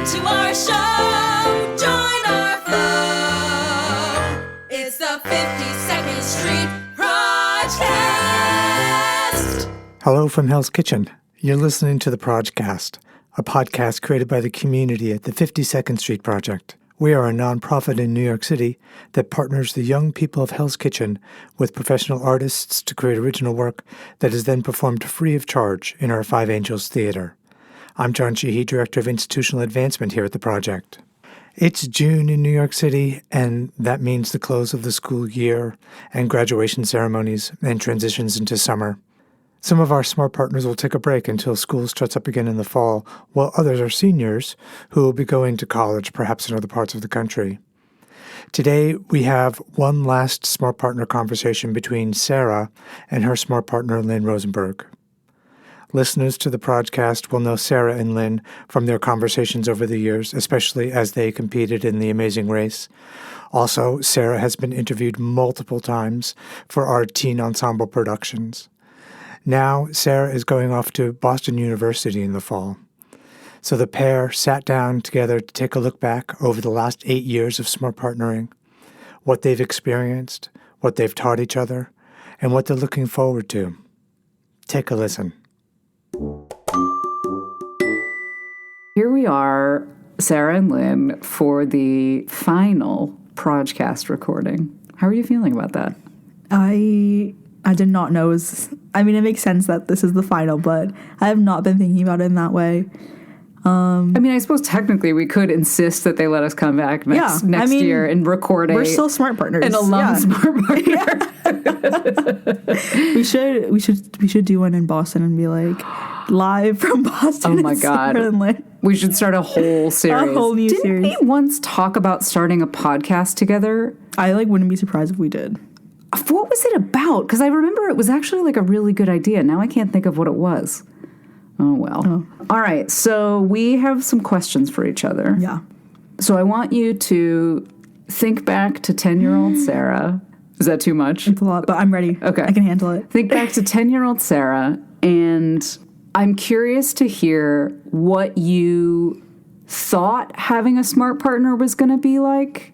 to our show. Join our flow. It's the 52nd Street PROJcast. Hello from Hell's Kitchen. You're listening to the PROJcast, a podcast created by the community at the 52nd Street Project. We are a nonprofit in New York City that partners the young people of Hell's Kitchen with professional artists to create original work that is then performed free of charge in our Five Angels Theater. I'm John Sheehy, Director of Institutional Advancement here at the project. It's June in New York City, and that means the close of the school year and graduation ceremonies and transitions into summer. Some of our Smart Partners will take a break until school starts up again in the fall, while others are seniors who will be going to college, perhaps in other parts of the country. Today, we have one last Smart Partner conversation between Sarah and her Smart Partner, Lynne Rosenberg. Listeners to the PROJcast will know Sarah and Lynne from their conversations over the years, especially as they competed in The Amazing Race. Also, Sarah has been interviewed multiple times for our teen ensemble productions. Now, Sarah is going off to Boston University in the fall. So the pair sat down together to take a look back over the last 8 years of Smart Partnering, what they've experienced, what they've taught each other, and what they're looking forward to. Take a listen. Here we are, Sarah and Lynne, for the final PROJcast recording. How are you feeling about that? I did not know it makes sense that this is the final, but I have not been thinking about it in that way. I suppose technically we could insist that they let us come back next year and record we're still Smart Partners. An alum Smart Partner. We should do one in Boston and be like live from Boston. Oh my God. We should start a whole series. A whole new series. Didn't we once talk about starting a podcast together? I wouldn't be surprised if we did. What was it about? Because I remember it was actually a really good idea. Now I can't think of what it was. Oh, well. Oh. All right. So we have some questions for each other. Yeah. So I want you to think back to 10-year-old Sarah. Is that too much? It's a lot, but I'm ready. Okay. I can handle it. Think back to 10-year-old Sarah, and I'm curious to hear what you thought having a smart partner was going to be like.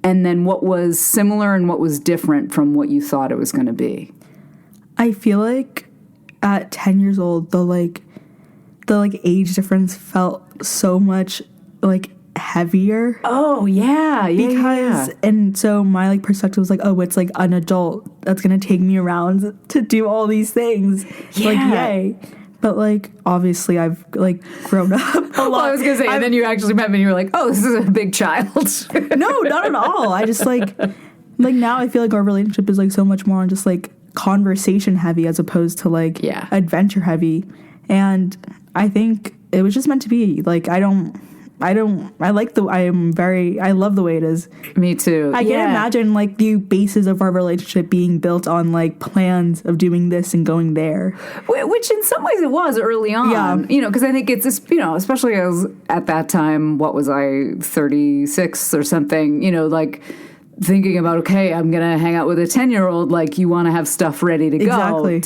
And then what was similar and what was different from what you thought it was going to be? I feel like at 10 years old, the age difference felt so much heavier. Oh, yeah. Because, and so my perspective was it's an adult that's going to take me around to do all these things. Yeah. Yay. But, obviously I've, grown up a lot. Well, I was going to say, and then you actually met me and you were like, oh, this is a big child. No, not at all. I just, now I feel like our relationship is, so much more on just, conversation heavy as opposed to, adventure heavy. And I think it was just meant to be. I love the way it is. Me too. I can't imagine the basis of our relationship being built on plans of doing this and going there. Which in some ways it was early on. Yeah. Because I think it's this, especially as at that time, what was I, 36 or something, thinking about, okay, I'm going to hang out with a 10-year-old, you want to have stuff ready to go. Exactly.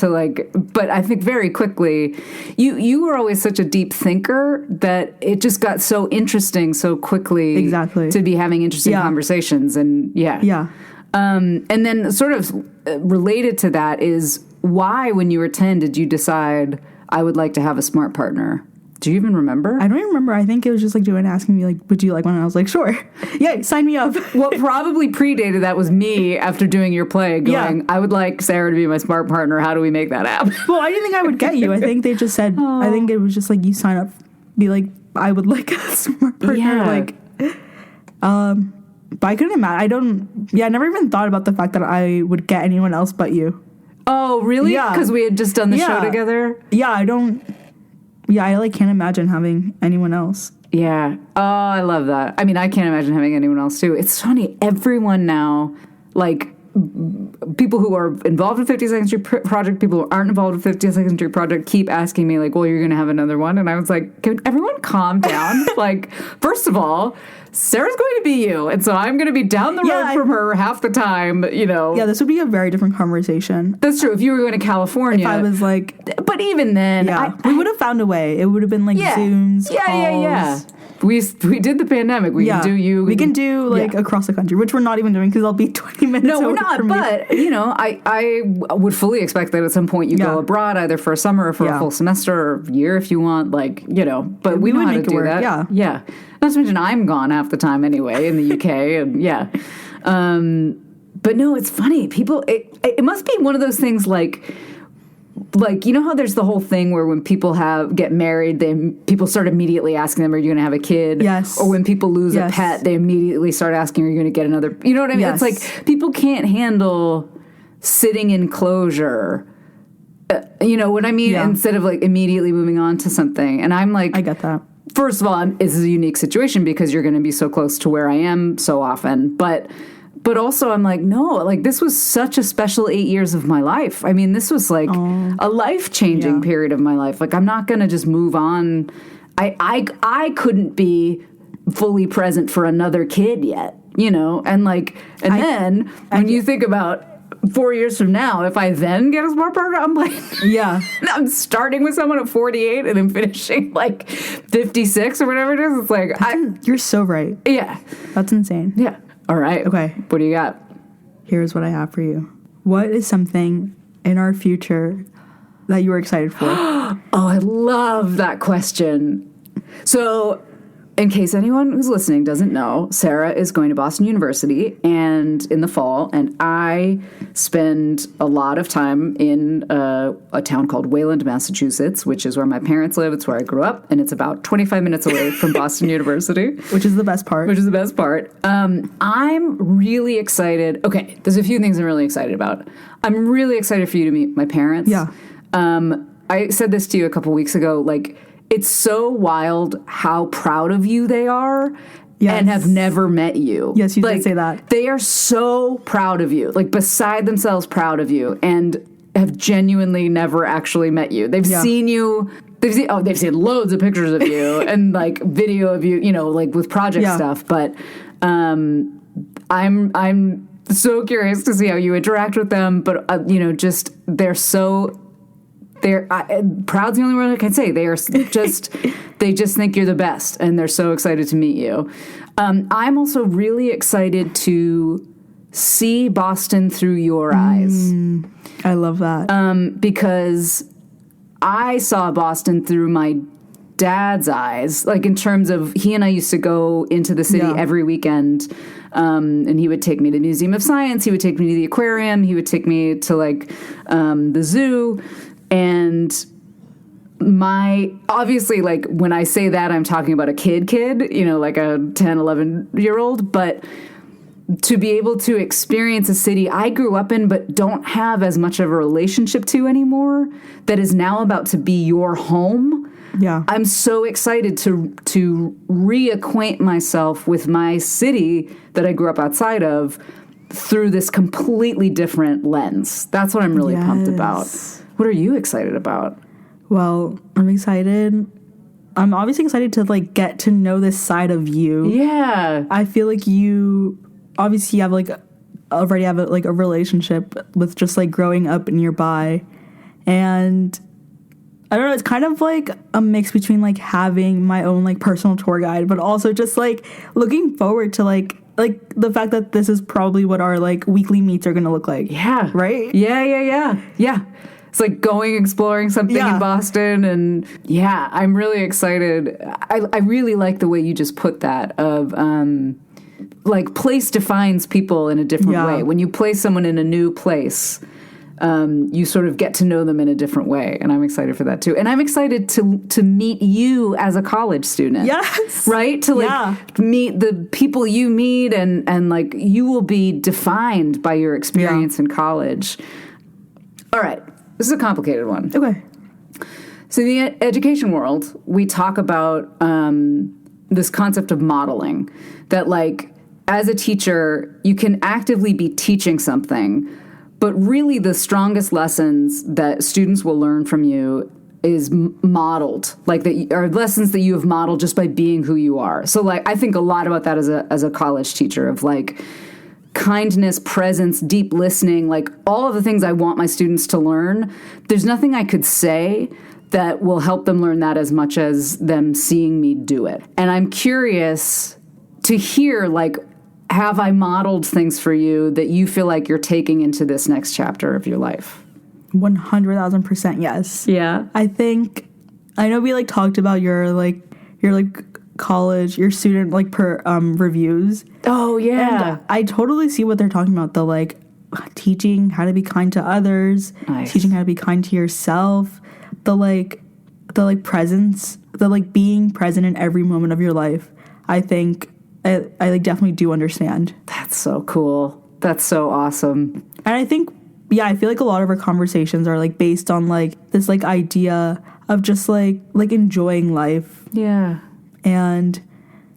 But I think very quickly, you were always such a deep thinker that it just got so interesting so quickly. Exactly. To be having interesting conversations. And Yeah. And then sort of related to that is why, when you were 10, did you decide I would like to have a smart partner? Do you even remember? I don't even remember. I think it was just Joanne asking me would you like one? And I was like, sure. Yeah, sign me up. What probably predated that was me after doing your play going, I would like Sarah to be my smart partner. How do we make that happen? Well, I didn't think I would get you. I think they just said, I think it was just you sign up, be I would like a smart partner. Yeah. But I couldn't imagine. I never even thought about the fact that I would get anyone else but you. Oh, really? Yeah. Because we had just done the show together? Yeah, I can't imagine having anyone else. Yeah. Oh, I love that. I can't imagine having anyone else too. It's funny. Everyone now, people who are involved with 52nd Street Project, people who aren't involved with 52nd Street Project keep asking me, well, you're going to have another one? And I was like, can everyone calm down? First of all, Sarah's going to be you. And so I'm going to be down the road from her half the time, Yeah, this would be a very different conversation. That's true. If you were going to California. If I was But even then. we would have found a way. It would have been Zooms, calls. Yeah. we did the pandemic. We can do you. We can do like across the country, which we're not even doing because I'll be 20 minutes. No, we're not. But I would fully expect that at some point you go abroad, either for a summer or for a full semester or year if you want. Like but we know how to do that. Yeah. Not to mention I'm gone half the time anyway in the UK, and but no, it's funny. People, it must be one of those things like you know how there's the whole thing where when people get married, people start immediately asking them, "Are you going to have a kid?" Yes. Or when people lose a pet, they immediately start asking, "Are you going to get another?" You know what I mean? Yes. It's like people can't handle sitting in closure. You know what I mean? Yeah. Instead of like immediately moving on to something, and I'm like, I get that. First of all, this is a unique situation because you're going to be so close to where I am so often, but also I'm like, no, like this was such a special 8 years of my life. I mean, this was like a life-changing period of my life. Like I'm not going to just move on. I couldn't be fully present for another kid yet, and then when you think about 4 years from now, if I then get a smart partner, I'm like, I'm starting with someone at 48 and then finishing like 56 or whatever it is. It's like, you're so right. Yeah. That's insane. Yeah. All right. Okay. What do you got? Here's what I have for you. What is something in our future that you are excited for? Oh, I love that question. So, in case anyone who's listening doesn't know, Sarah is going to Boston University and in the fall, and I spend a lot of time in a town called Wayland, Massachusetts, which is where my parents live. It's where I grew up, and it's about 25 minutes away from Boston University. Which is the best part. I'm really excited. Okay, there's a few things I'm really excited about. I'm really excited for you to meet my parents. Yeah. I said this to you a couple weeks ago, like, it's so wild how proud of you they are and have never met you. Yes, you did say that. They are so proud of you, like beside themselves proud of you, and have genuinely never actually met you. They've seen you. They've seen loads of pictures of you and like video of you, like with project stuff. But I'm so curious to see how you interact with them. But just they're so. Proud's the only word I can say. They are just, they just think you're the best, and they're so excited to meet you. I'm also really excited to see Boston through your eyes. I love that. Because I saw Boston through my dad's eyes, like in terms of he and I used to go into the city every weekend. And he would take me to the Museum of Science. He would take me to the aquarium. He would take me to the zoo. And obviously, like, when I say that, I'm talking about a kid, like a 10, 11-year-old. But to be able to experience a city I grew up in but don't have as much of a relationship to anymore, that is now about to be your home. Yeah. I'm so excited to reacquaint myself with my city that I grew up outside of through this completely different lens. That's what I'm really pumped about. What are you excited about? Well, I'm excited. I'm obviously excited to get to know this side of you. Yeah. I feel like you obviously have already have a relationship with just growing up nearby, and I don't know, it's kind of like a mix between having my own personal tour guide, but also just looking forward to the fact that this is probably what our weekly meets are gonna look like. Yeah. Right? Yeah. It's like exploring something in Boston, and I'm really excited. I really like the way you just put that of place defines people in a different way. When you place someone in a new place, you sort of get to know them in a different way, and I'm excited for that too. And I'm excited to meet you as a college student. Yes. Right? To meet the people you meet, and you will be defined by your experience in college. All right. This is a complicated one. Okay. So in the education world, we talk about this concept of modeling, that as a teacher, you can actively be teaching something, but really the strongest lessons that students will learn from you is modeled, are lessons that you have modeled just by being who you are. So I think a lot about that as a college teacher of kindness, presence, deep listening, all of the things I want my students to learn. There's nothing I could say that will help them learn that as much as them seeing me do it. And I'm curious to hear, like, have I modeled things for you that you feel like you're taking into this next chapter of your life? 100,000% yes. Yeah. I know we like talked about your college, your student reviews. Oh yeah. And I totally see what they're talking about. The like teaching how to be kind to others, teaching how to be kind to yourself, the presence, the like being present in every moment of your life. I think I like definitely do understand. That's so cool. That's so awesome. And I think, yeah, I feel like a lot of our conversations are like based on like this like idea of just like enjoying life. Yeah. And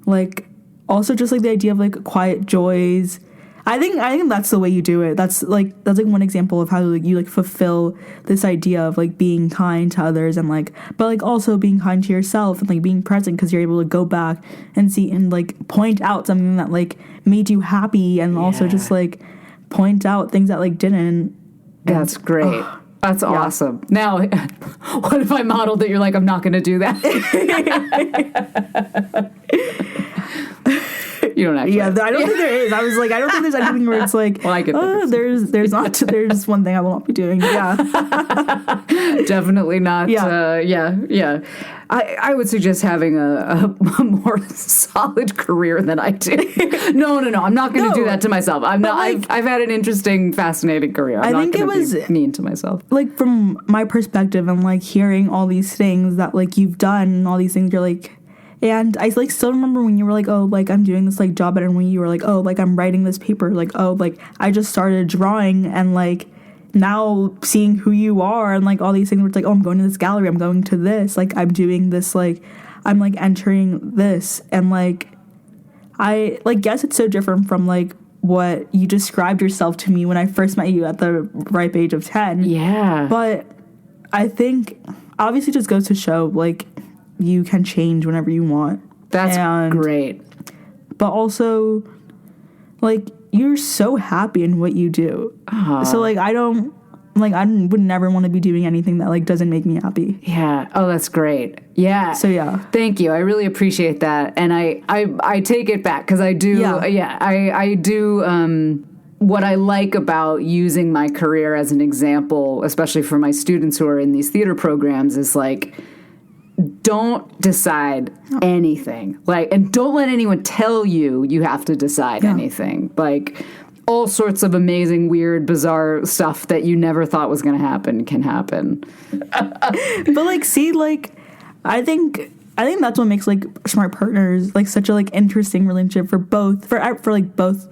like also just like the idea of like quiet joys. I think that's the way you do it. That's like one example of how like you like fulfill this idea of like being kind to others and like, but like also being kind to yourself and like being present because you're able to go back and see and like point out something that like made you happy and also just like point out things that like didn't. That's great. That's awesome. Now, what if I modeled that you're like, I'm not going to do that? You don't actually. Yeah, I don't think there is. I was like, I don't think there's anything where it's like, well, I get there's one thing I will not be doing. Yeah. Definitely not. Yeah. I would suggest having a more solid career than I do. No. I'm not going to do that to myself. I'm not. Like, I've had an interesting, fascinating career. I'm not going to be mean to myself. Like from my perspective, and like hearing all these things that like you've done, and all these things you're like. And I like still remember when you were like, oh, like I'm doing this like job, and when you were like, oh, like I'm writing this paper, like, oh, like I just started drawing, and like now seeing who you are and like all these things where it's like, oh, I'm going to this gallery, I'm going to this, like I'm doing this, like I'm like entering this, and like I like guess it's so different from like what you described yourself to me when I first met you at the ripe age of 10. Yeah. But I think obviously just goes to show like you can change whenever you want. That's great. But also, like, you're so happy in what you do. So, like, I would never want to be doing anything that, like, doesn't make me happy. Yeah. Oh, that's great. Yeah. So, yeah. Thank you. I really appreciate that. And I take it back because I do. Yeah. I do. What I like about using my career as an example, especially for my students who are in these theater programs, is, like, don't decide anything. Like, and don't let anyone tell you have to decide anything. Like, all sorts of amazing, weird, bizarre stuff that you never thought was going to happen can happen. But like, see, like, I think that's what makes like Smart Partners like such a like interesting relationship for both like both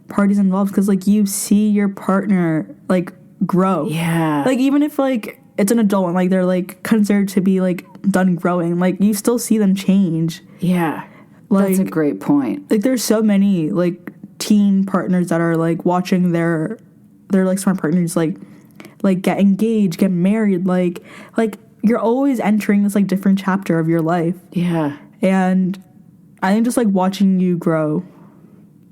parties involved, because like you see your partner like grow. Yeah. Like even if like it's an adult and like they're like considered to be like done growing, like you still see them change. Yeah. Like, that's a great point. Like there's so many like teen partners that are like watching their like smart partners like get engaged, get married, like you're always entering this like different chapter of your life. Yeah. And I think just like watching you grow,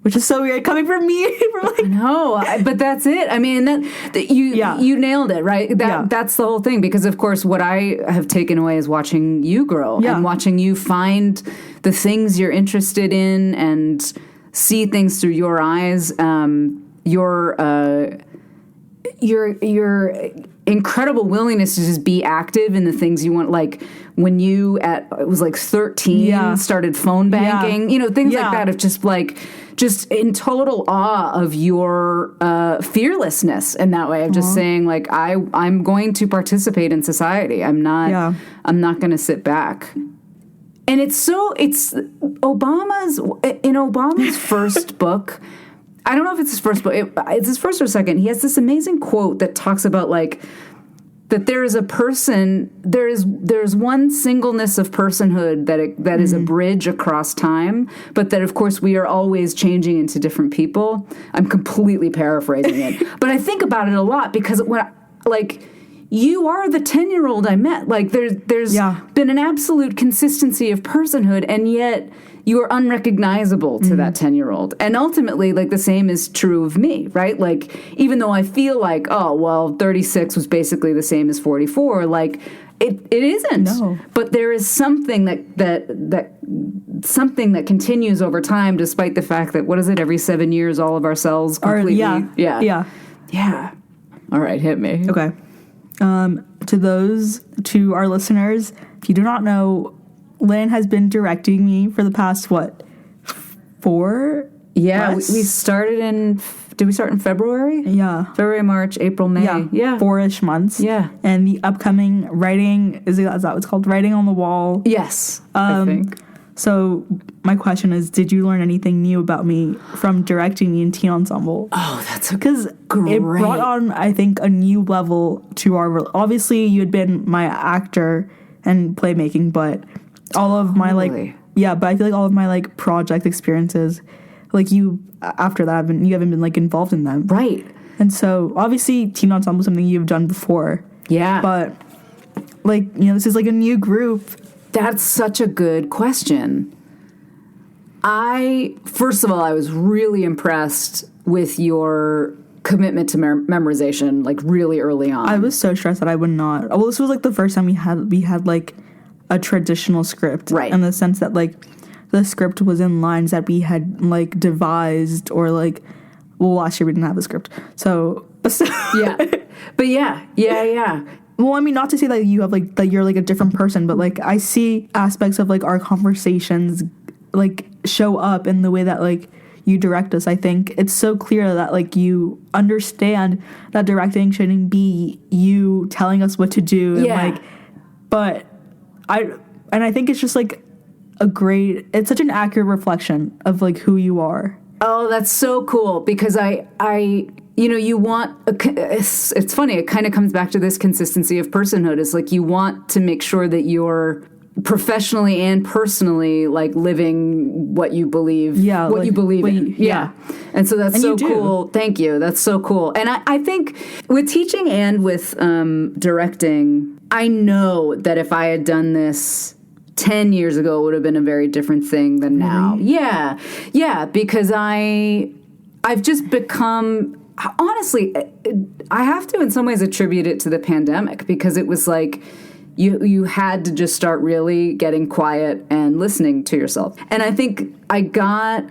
which is so weird coming from me. No, but that's it. I mean, you nailed it, right? That's the whole thing. Because of course, what I have taken away is watching you grow and watching you find the things you're interested in and see things through your eyes. Your incredible willingness to just be active in the things you want, like when you it was like 13 started phone banking, things like that, of just in total awe of your fearlessness in that way of just saying like I'm going to participate in society. I'm not going to sit back. And it's Obama's first book. I don't know if it's his first book. It's his first or second. He has this amazing quote that talks about like that there is a person, there's one singleness of personhood that is a bridge across time, but that of course we are always changing into different people. I'm completely paraphrasing it, but I think about it a lot because you are the 10-year-old I met. Like there's been an absolute consistency of personhood, and yet you are unrecognizable to that 10-year-old. And ultimately, like the same is true of me, right? Like even though I feel like, 36 was basically the same as 44, like It isn't. No. But there is something that something that continues over time, despite the fact that, what is it, every 7 years all of our cells completely... Yeah. All right, hit me. Okay. To our listeners, if you do not know, Lynne has been directing me for the past, 4? Yeah, we started in... Did we start in February? Yeah. February, March, April, May. Yeah. 4-ish months. Yeah. And the upcoming writing, is that what's called? Writing on the Wall. Yes, I think. So my question is, did you learn anything new about me from directing me in teen ensemble? Oh, that's because it brought on, I think, a new level to our... Obviously, you had been my actor and playmaking, but all of my, but I feel like all of my, project experiences... you, after that, you haven't been, involved in them. Right. And so, obviously, teen ensemble is something you've done before. Yeah. But, this is, a new group. That's such a good question. First of all, I was really impressed with your commitment to memorization, really early on. I was so stressed that I would not. Well, this was, the first time we had a traditional script. Right. In the sense that, the script was in lines that we had devised or last year we didn't have the script. So yeah. But yeah. Well, I mean, not to say that you have that you're a different person, but I see aspects of our conversations show up in the way that you direct us. I think it's so clear that you understand that directing shouldn't be you telling us what to do. And, but I think it's just it's such an accurate reflection of you you are. Oh, that's so cool because you want, it's funny, it kind of comes back to this consistency of personhood. It's you want to make sure that you're professionally and personally living what you believe, what you believe in. Yeah. And so that's so cool. Thank you. That's so cool. And I think with teaching and with directing, I know that if I had done this 10 years ago, it would have been a very different thing than now. Yeah. Yeah. Because I've just become, honestly, I have to in some ways attribute it to the pandemic because it was you had to just start really getting quiet and listening to yourself. And I think I got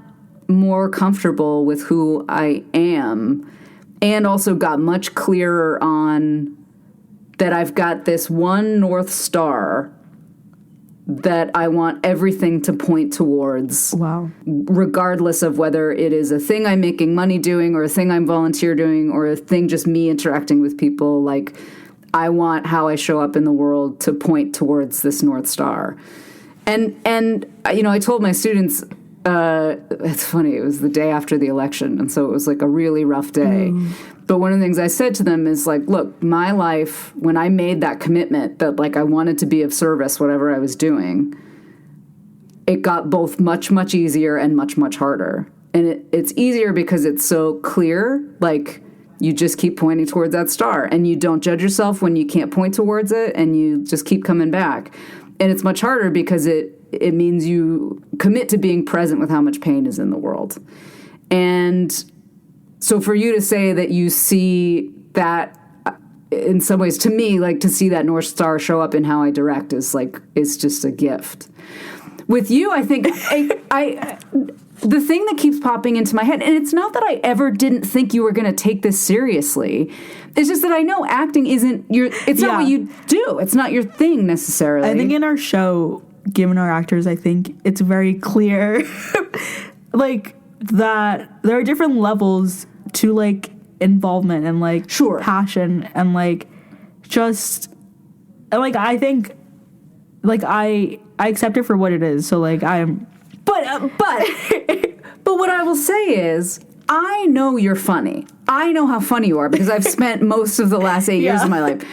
more comfortable with who I am and also got much clearer on that I've got this one North Star that I want everything to point towards. Wow. Regardless of whether it is a thing I'm making money doing or a thing I'm volunteer doing or a thing just me interacting with people. I want how I show up in the world to point towards this North Star. And I told my students, it's funny, it was the day after the election, and so it was a really rough day. But one of the things I said to them is look, my life, when I made that commitment that I wanted to be of service, whatever I was doing, it got both much, much easier and much, much harder. And it's easier because it's so clear, you just keep pointing towards that star and you don't judge yourself when you can't point towards it and you just keep coming back. And it's much harder because it means you commit to being present with how much pain is in the world. And so for you to say that you see that in some ways, to me, to see that North Star show up in how I direct is just a gift. With you, I think the thing that keeps popping into my head, and it's not that I ever didn't think you were going to take this seriously. It's just that I know acting isn't it's not what you do. It's not your thing necessarily. I think in our show, given our actors, I think it's very clear, that there are different levels to involvement and passion and just I think I accept it for what it is. So I'm but what I will say is I know you're funny. I know how funny you are because I've spent most of the last 8 years of my life.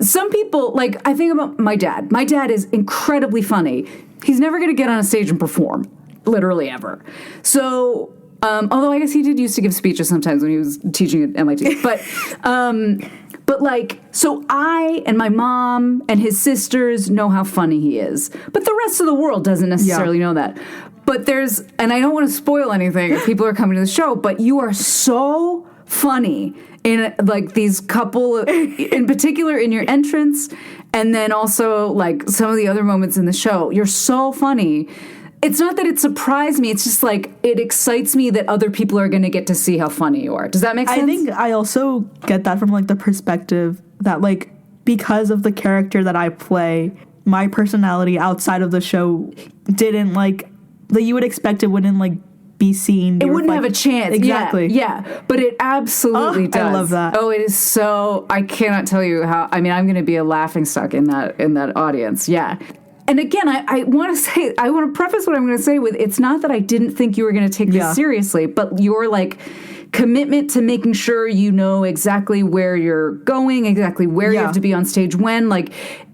Some people I think about my dad. My dad is incredibly funny. He's never going to get on a stage and perform, literally ever. So although I guess he did used to give speeches sometimes when he was teaching at MIT. But so I and my mom and his sisters know how funny he is. But the rest of the world doesn't necessarily know that. But and I don't want to spoil anything if people are coming to the show, but you are so funny in these couple, in particular in your entrance And then also, like, some of the other moments in the show, you're so funny. It's not that it surprised me. It's just, like, it excites me that other people are going to get to see how funny you are. Does that make sense? I think I also get that from, like, the perspective that, like, because of the character that I play, my personality outside of the show didn't, like, that you would expect it wouldn't, like, be seen. It wouldn't have a chance. Exactly. Yeah. But it absolutely does. I love that. Oh, it is so, I cannot tell you how, I mean, I'm going to be a laughingstock in that audience. Yeah. And again, I want to preface what I'm going to say with, it's not that I didn't think you were going to take this seriously, but your, like, commitment to making sure you know exactly where you're going, exactly where you have to be on stage when, like,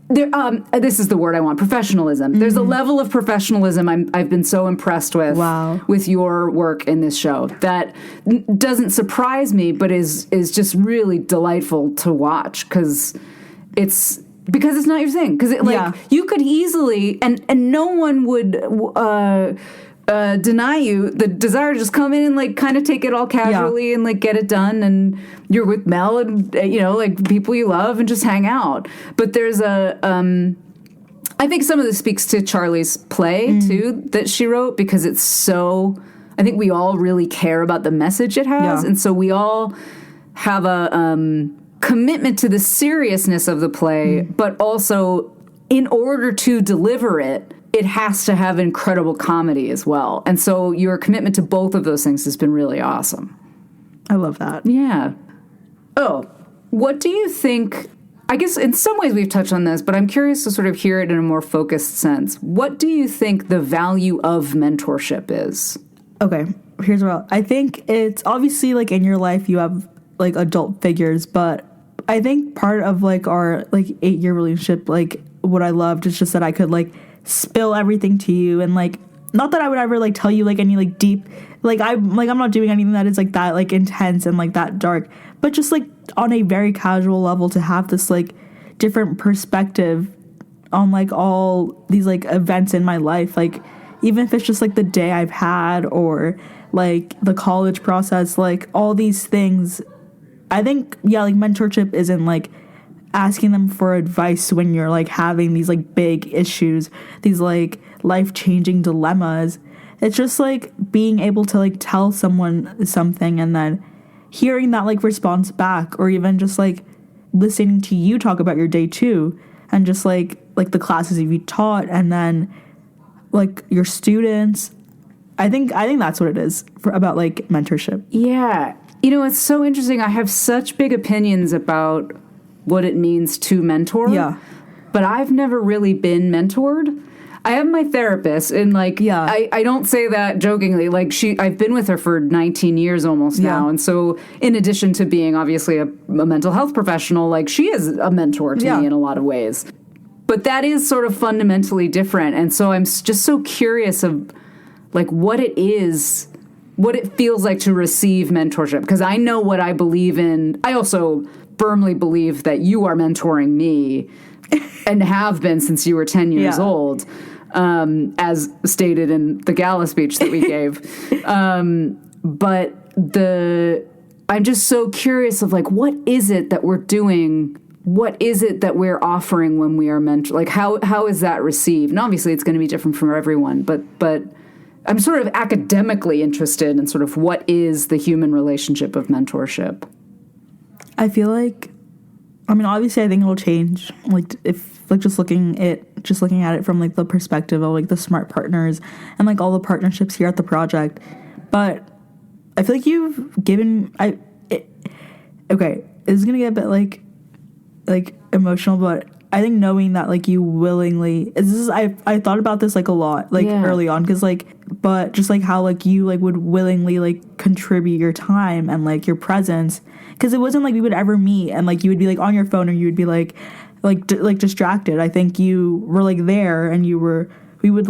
there, this is the word I want, professionalism. There's a level of professionalism I've been so impressed with with your work in this show that doesn't surprise me, but is just really delightful to watch because it's not your thing. Because you could easily, and no one would deny you the desire to just come in and, like, kind of take it all casually and, like, get it done, and you're with Mel and, you know, like, people you love and just hang out. But there's I think some of this speaks to Charlie's play too that she wrote, because it's so, I think we all really care about the message it has, and so we all have a commitment to the seriousness of the play, but also in order to deliver it, it has to have incredible comedy as well. And so your commitment to both of those things has been really awesome. I love that. Yeah. Oh, what do you think? I guess in some ways we've touched on this, but I'm curious to sort of hear it in a more focused sense. What do you think the value of mentorship is? Okay, here's what I think. It's obviously, like, in your life you have, like, adult figures, but I think part of, like, our, like, 8-year relationship, like, what I loved is just that I could, like, spill everything to you, and, like, not that I would ever, like, tell you, like, any, like, deep, I'm not doing anything that is, like, that, like, intense and, like, that dark, but just, like, on a very casual level to have this, like, different perspective on, like, all these, like, events in my life, like, even if it's just, like, the day I've had or, like, the college process, like, all these things. I think, like, mentorship isn't, like, asking them for advice when you're, like, having these, like, big issues, these, like, life-changing dilemmas. It's just, like, being able to, like, tell someone something and then hearing that, like, response back, or even just, like, listening to you talk about your day too, and just, like the classes you taught, and then, like, your students. I think that's what it is about, like, mentorship. Yeah. You know, it's so interesting. I have such big opinions about what it means to mentor. Yeah. But I've never really been mentored. I have my therapist, and, like, I don't say that jokingly. Like, I've been with her for 19 years almost now. And so in addition to being obviously a mental health professional, like, she is a mentor to me in a lot of ways. But that is sort of fundamentally different. And so I'm just so curious of, like, what it is, what it feels like to receive mentorship. Because I know what I believe in. I also firmly believe that you are mentoring me and have been since you were 10 years old, as stated in the gala speech that we gave. But I'm just so curious of, like, what is it that we're doing? What is it that we're offering when we are mentored? Like, how is that received? And obviously it's going to be different for everyone, but I'm sort of academically interested in sort of what is the human relationship of mentorship. I feel like, I mean, obviously I think it'll change, like, if, like, just looking at it from, like, the perspective of, like, the Smart Partners and, like, all the partnerships here at the project. But I feel like you've given, okay, it's gonna get a bit, like emotional, but I think knowing that, like, you willingly, I thought about this, like, a lot, like, early on, because, like, but just, like, how, like, you, like, would willingly, like, contribute your time and, like, your presence, because it wasn't like we would ever meet and, like, you would be, like, on your phone, or you would be like distracted. I think you were, like, there, and we would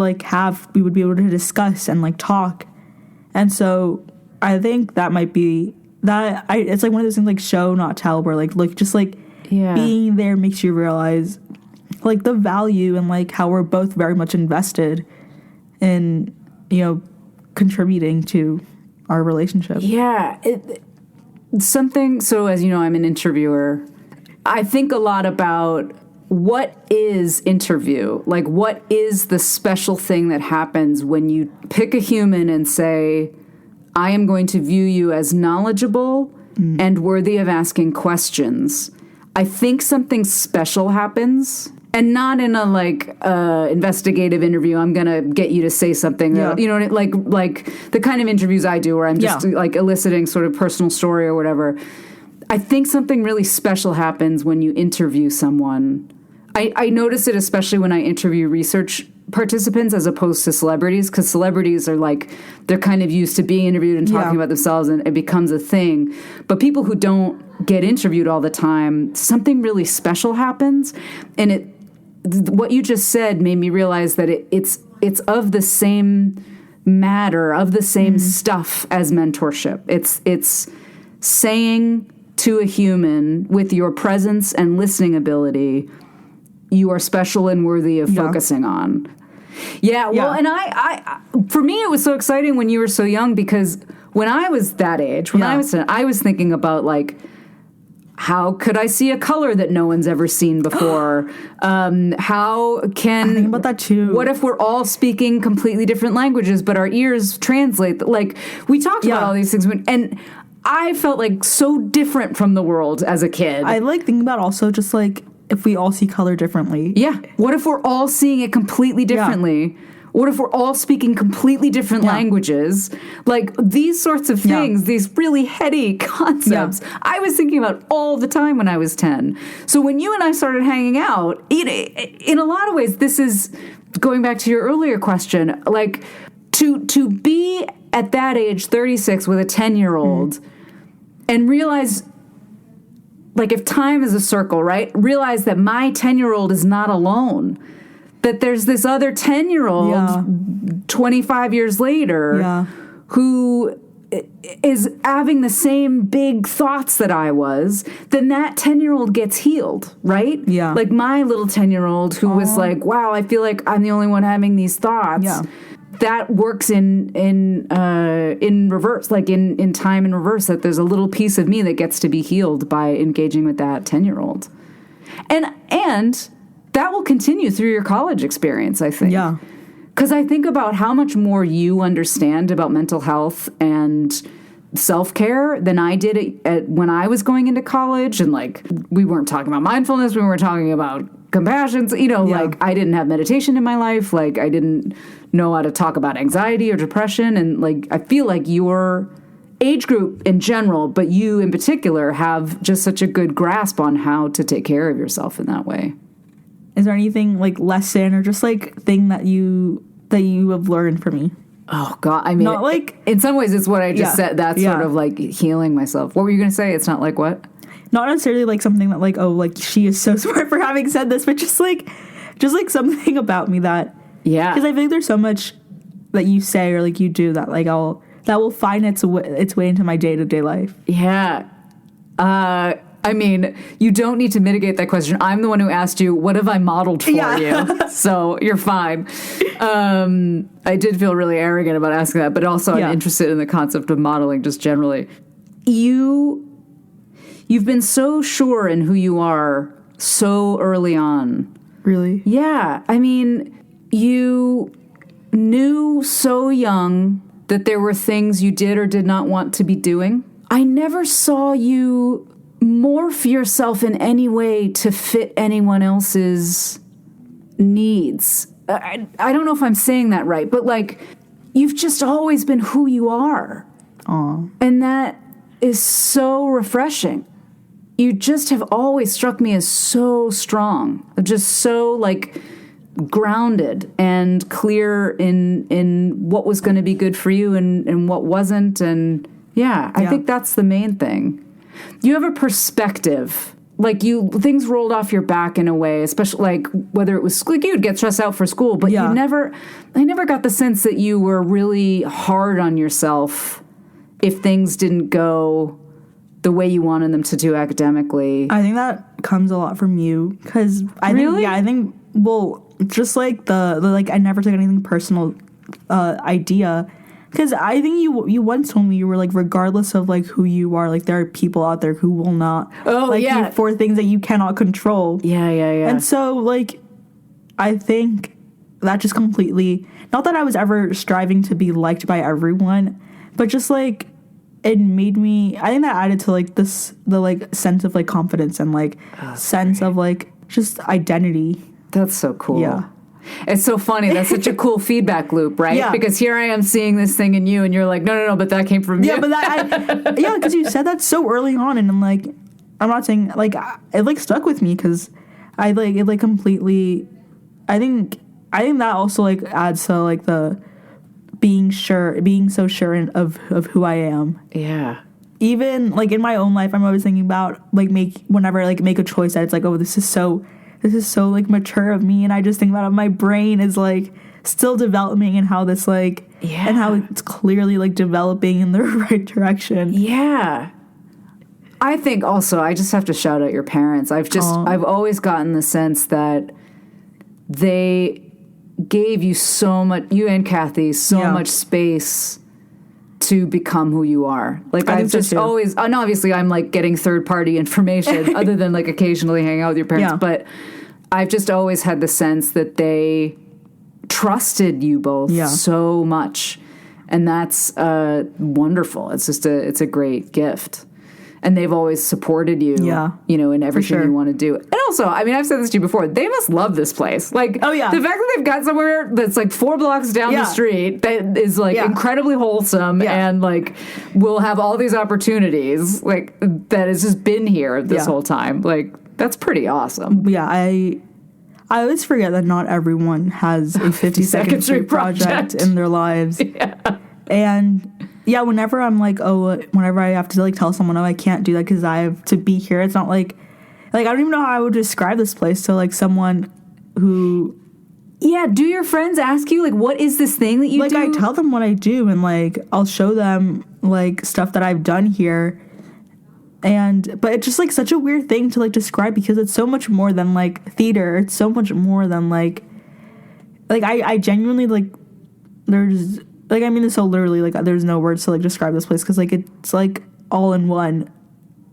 be able to discuss and, like, talk. And so I think that might be that. It's like one of those things, like, show not tell, where, like just, like, being there makes you realize, like, the value and, like, how we're both very much invested in, you know, contributing to our relationship. Yeah. So as you know, I'm an interviewer. I think a lot about what is interview? Like, what is the special thing that happens when you pick a human and say, I am going to view you as knowledgeable and worthy of asking questions? I think something special happens, and not in a investigative interview. I'm gonna get you to say something. That, you know, like the kind of interviews I do where I'm just like eliciting sort of personal story or whatever. I think something really special happens when you interview someone. I notice it especially when I interview research participants as opposed to celebrities, because celebrities are like, they're kind of used to being interviewed and talking about themselves, and it becomes a thing. But people who don't get interviewed all the time, something really special happens. And what you just said made me realize that it's of the same matter, of the same stuff as mentorship. It's saying to a human with your presence and listening ability, you are special and worthy of focusing on. Well, and I for me, it was so exciting when you were so young, because when I was that age, I was thinking about, like, how could I see a color that no one's ever seen before? How can... I think about that too. What if we're all speaking completely different languages, but our ears translate? Like, we talked about all these things, and I felt like so different from the world as a kid. I like thinking about also just like, if we all see color differently. Yeah. What if we're all seeing it completely differently? What if we're all speaking completely different languages? Like, these sorts of things, these really heady concepts, I was thinking about all the time when I was 10. So when you and I started hanging out, in a lot of ways, this is going back to your earlier question, like, to be at that age, 36, with a 10-year-old, and realize... Like, if time is a circle, right? Realize that my 10-year-old is not alone. That there's this other 10-year-old 25 years later who is having the same big thoughts that I was. Then that 10-year-old gets healed, right? Yeah. Like, my little 10-year-old who was like, wow, I feel like I'm the only one having these thoughts. Yeah. That works in reverse, like in time in reverse, that there's a little piece of me that gets to be healed by engaging with that 10-year-old. And that will continue through your college experience, I think. Yeah. Because I think about how much more you understand about mental health and self-care than I did when I was going into college. And, like, we weren't talking about mindfulness, we weren't talking about compassion, like, I didn't have meditation in my life, like, I didn't know how to talk about anxiety or depression, and, like, I feel like your age group in general, but you in particular, have just such a good grasp on how to take care of yourself in that way. Is there anything, like, lesson or just, like, thing that you have learned from me? Oh, God. I mean, not like, in some ways, it's what I just said. That's sort of like healing myself. What were you going to say? It's not like what? Not necessarily like something that, like, oh, like, she is so smart for having said this, but just like something about me that, because I feel like there's so much that you say or, like, you do that, like, that will find its way into my day-to-day life. Yeah. I mean, you don't need to mitigate that question. I'm the one who asked you, what have I modeled for you? So you're fine. I did feel really arrogant about asking that, but also I'm interested in the concept of modeling just generally. You've been so sure in who you are so early on. Really? Yeah. I mean, you knew so young that there were things you did or did not want to be doing. I never saw you morph yourself in any way to fit anyone else's needs. I don't know if I'm saying that right, but, like, you've just always been who you are. Aww. And that is so refreshing. You just have always struck me as so strong, just so, like, grounded and clear in what was going to be good for you and what wasn't. And I think that's the main thing. You have a perspective, like, things rolled off your back in a way, especially, like, whether it was, like, you'd get stressed out for school, but I never got the sense that you were really hard on yourself if things didn't go the way you wanted them to do academically. I think that comes a lot from you, because I think, well, just like the like, I never took anything personal idea, Because I think you once told me you were like, regardless of like who you are, like there are people out there who will not like you for things that you cannot control. Yeah. And so like, I think that just completely, not that I was ever striving to be liked by everyone, but just like it made me, I think that added to like the like sense of like confidence and like sense of like just identity. That's so cool. Yeah. It's so funny. That's such a cool feedback loop, right? Yeah. Because here I am seeing this thing in you, and you're like, no, but that came from you. Yeah, but because you said that so early on, and I'm like, I'm not saying like it like stuck with me because I like it like completely. I think that also like adds to like the being so sure of who I am. Yeah. Even like in my own life, I'm always thinking about like whenever I like make a choice that it's like, oh, this is so like mature of me, and I just think about it. My brain is like still developing and how this like and how it's clearly like developing in the right direction. Yeah. I think also I just have to shout out your parents. I've always gotten the sense that they gave you so much, you and Kathy, much space to become who you are. Like I've just always, and obviously I'm like getting third party information other than like occasionally hanging out with your parents, but I've just always had the sense that they trusted you both so much. And that's wonderful. It's just it's a great gift. And they've always supported you, in everything you want to do. And also, I mean, I've said this to you before, they must love this place. Like, the fact that they've got somewhere that's like 4 blocks down the street that is like incredibly wholesome and like will have all these opportunities, like that has just been here this whole time. Like, that's pretty awesome. Yeah, I always forget that not everyone has a 52nd Street project in their lives. Yeah. And whenever I'm like, whenever I have to like tell someone, I can't do that because I have to be here. It's not like I don't even know how I would describe this place to like someone who. Yeah, do your friends ask you like, what is this thing that you do? Like I tell them what I do, and like I'll show them like stuff that I've done here. But it's just like such a weird thing to like describe because it's so much more than like theater. It's so much more than like I genuinely like there's. Like, I mean this so literally, like, there's no words to, like, describe this place because, like, it's, like, all in one.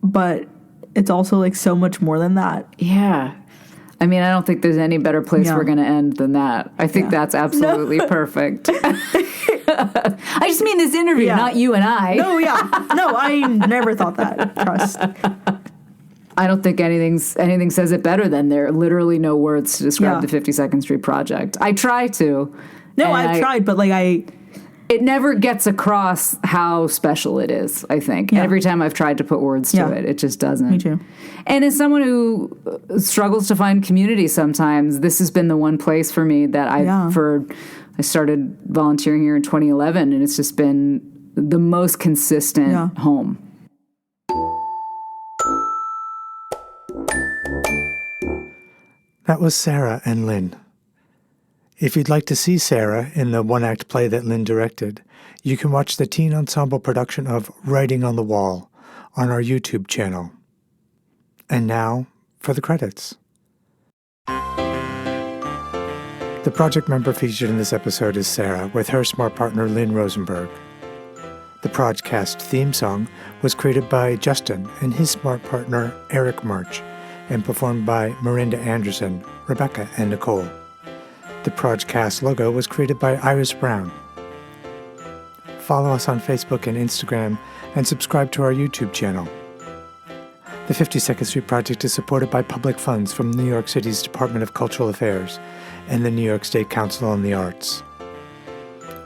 But it's also, like, so much more than that. Yeah. I mean, I don't think there's any better place we're going to end than that. I think that's absolutely perfect. I just mean this interview, not you and I. No, No, I never thought that. Trust. I don't think anything says it better than there are literally no words to describe the 52nd Street project. I try to. No, I've tried, but, like, it never gets across how special it is, I think. Yeah. Every time I've tried to put words to it, it just doesn't. Me too. And as someone who struggles to find community sometimes, this has been the one place for me that I started volunteering here in 2011, and it's just been the most consistent home. That was Sarah and Lynne. If you'd like to see Sarah in the one-act play that Lynne directed, you can watch the teen ensemble production of Writing on the Wall on our YouTube channel. And now, for the credits. The project member featured in this episode is Sarah, with her smart partner Lynne Rosenberg. The PROJcast theme song was created by Justin and his smart partner Eric March, and performed by Marinda Anderson, Rebecca, and Nicole. The PROJcast logo was created by Iris Brown. Follow us on Facebook and Instagram, and subscribe to our YouTube channel. The 52nd Street Project is supported by public funds from New York City's Department of Cultural Affairs and the New York State Council on the Arts.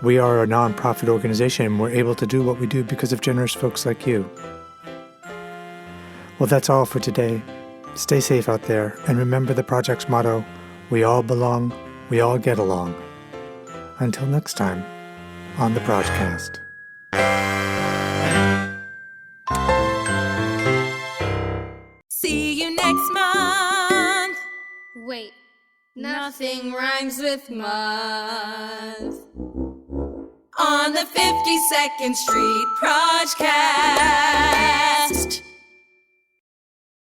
We are a nonprofit organization, and we're able to do what we do because of generous folks like you. Well, that's all for today. Stay safe out there, and remember the project's motto, we all belong, we all get along. Until next time, on the PROJcast. See you next month. Wait, nothing rhymes with month. On the 52nd Street PROJcast.